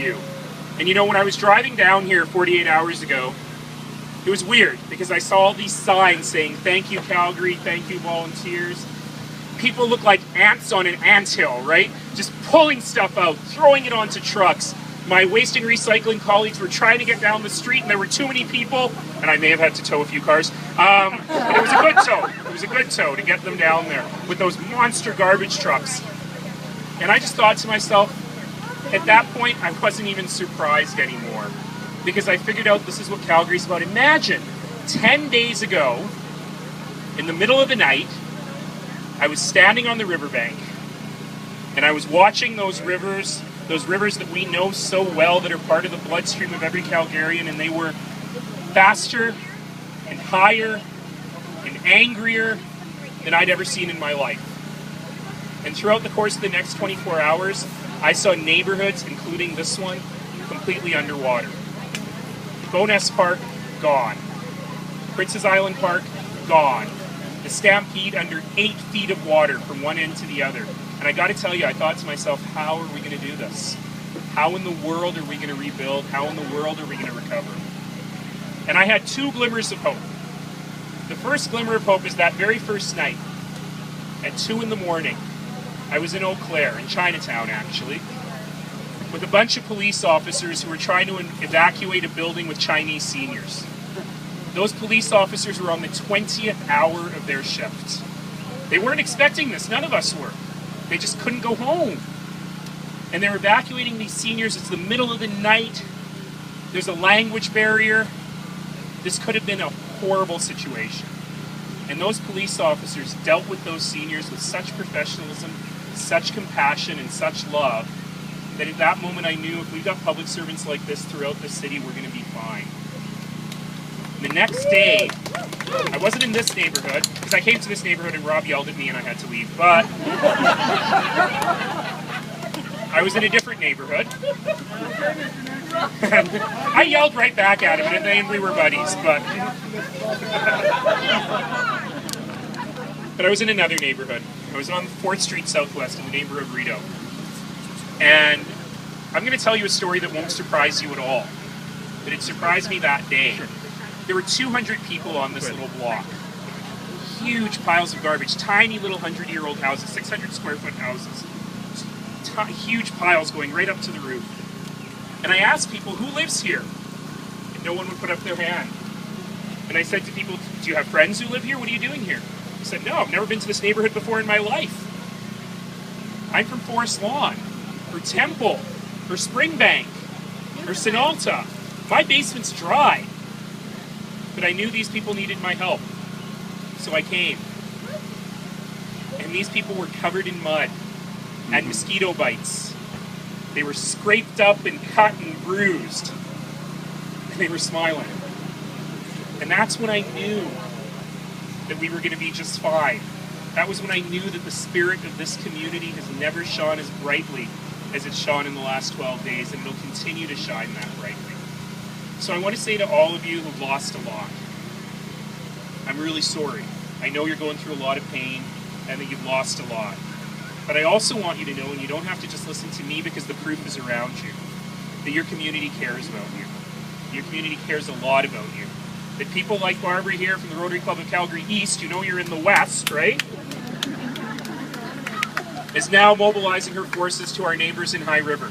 view. And you know, when I was driving down here 48 hours ago, it was weird because I saw all these signs saying, "Thank you, Calgary, thank you, volunteers." People look like ants on an anthill, right? Just pulling stuff out, throwing it onto trucks. My waste and recycling colleagues were trying to get down the street and there were too many people, and I may have had to tow a few cars, but it was a good tow. It was a good tow to get them down there with those monster garbage trucks. And I just thought to myself, at that point, I wasn't even surprised anymore because I figured out this is what Calgary's about. Imagine 10 days ago, in the middle of the night, I was standing on the riverbank and I was watching those rivers that we know so well that are part of the bloodstream of every Calgarian, and they were faster and higher and angrier than I'd ever seen in my life. And throughout the course of the next 24 hours, I saw neighborhoods, including this one, completely underwater. Bowness Park, gone. Prince's Island Park, gone. The Stampede under 8 feet of water from one end to the other. And I got to tell you, I thought to myself, how are we going to do this? How in the world are we going to rebuild? How in the world are we going to recover? And I had 2 glimmers of hope. The first glimmer of hope is that very first night, at 2 in the morning, I was in Eau Claire, in Chinatown actually, with a bunch of police officers who were trying to evacuate a building with Chinese seniors. Those police officers were on the 20th hour of their shift. They weren't expecting this, none of us were. They just couldn't go home. And they're evacuating these seniors. It's the middle of the night. There's a language barrier. This could have been a horrible situation. And those police officers dealt with those seniors with such professionalism, such compassion, and such love that at that moment I knew if we've got public servants like this throughout the city, we're going to be fine. The next day, I wasn't in this neighborhood, because I came to this neighborhood and Rob yelled at me and I had to leave, but I was in a different neighborhood. I yelled right back at him and we were buddies, but I was in another neighborhood. I was on 4th Street Southwest in the neighborhood of Rideau. And I'm going to tell you a story that won't surprise you at all, but it surprised me that day. There were 200 people on this little block. Huge piles of garbage, tiny little 100-year-old houses, 600 square foot houses. Huge piles going right up to the roof. And I asked people, who lives here? And no one would put up their hand. And I said to people, do you have friends who live here? What are you doing here? They said, no, I've never been to this neighborhood before in my life. I'm from Forest Lawn, or Temple, or Springbank, or Sinalta. My basement's dry. But I knew these people needed my help. So I came. And these people were covered in mud and mosquito bites. They were scraped up and cut and bruised. And they were smiling. And that's when I knew that we were going to be just fine. That was when I knew that the spirit of this community has never shone as brightly as it's shone in the last 12 days, and it'll continue to shine that brightly. So I want to say to all of you who've lost a lot, I'm really sorry. I know you're going through a lot of pain and that you've lost a lot. But I also want you to know, and you don't have to just listen to me because the proof is around you, that your community cares about you. Your community cares a lot about you. That people like Barbara here from the Rotary Club of Calgary East, you know you're in the West, right? Is now mobilizing her forces to our neighbors in High River.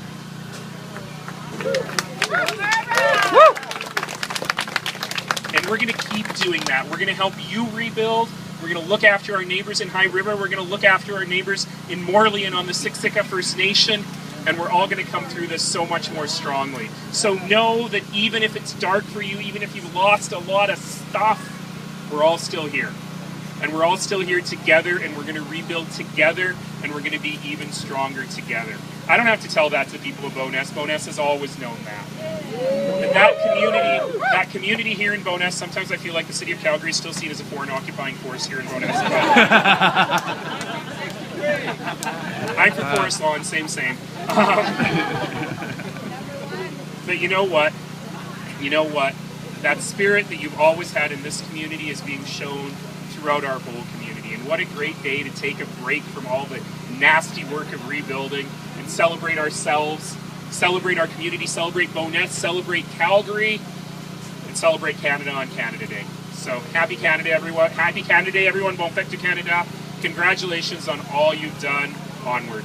And we're going to keep doing that. We're going to help you rebuild. We're going to look after our neighbors in High River. We're going to look after our neighbors in Morley and on the Siksika First Nation. And we're all going to come through this so much more strongly. So know that even if it's dark for you, even if you've lost a lot of stuff, we're all still here. And we're all still here together, and we're going to rebuild together, and we're going to be even stronger together. I don't have to tell that to people of Bowness. Bowness has always known that. But that community here in Bowness, sometimes I feel like the city of Calgary is still seen as a foreign occupying force here in Bowness. I'm from Forest Lawn, same. But you know what? That spirit that you've always had in this community is being shown throughout our whole community. And what a great day to take a break from all the nasty work of rebuilding and celebrate ourselves, celebrate our community, celebrate Bowness, celebrate Calgary, and celebrate Canada on Canada Day. So happy Canada, everyone. Happy Canada Day, everyone. Bon fête to Canada. Congratulations on all you've done. Onward.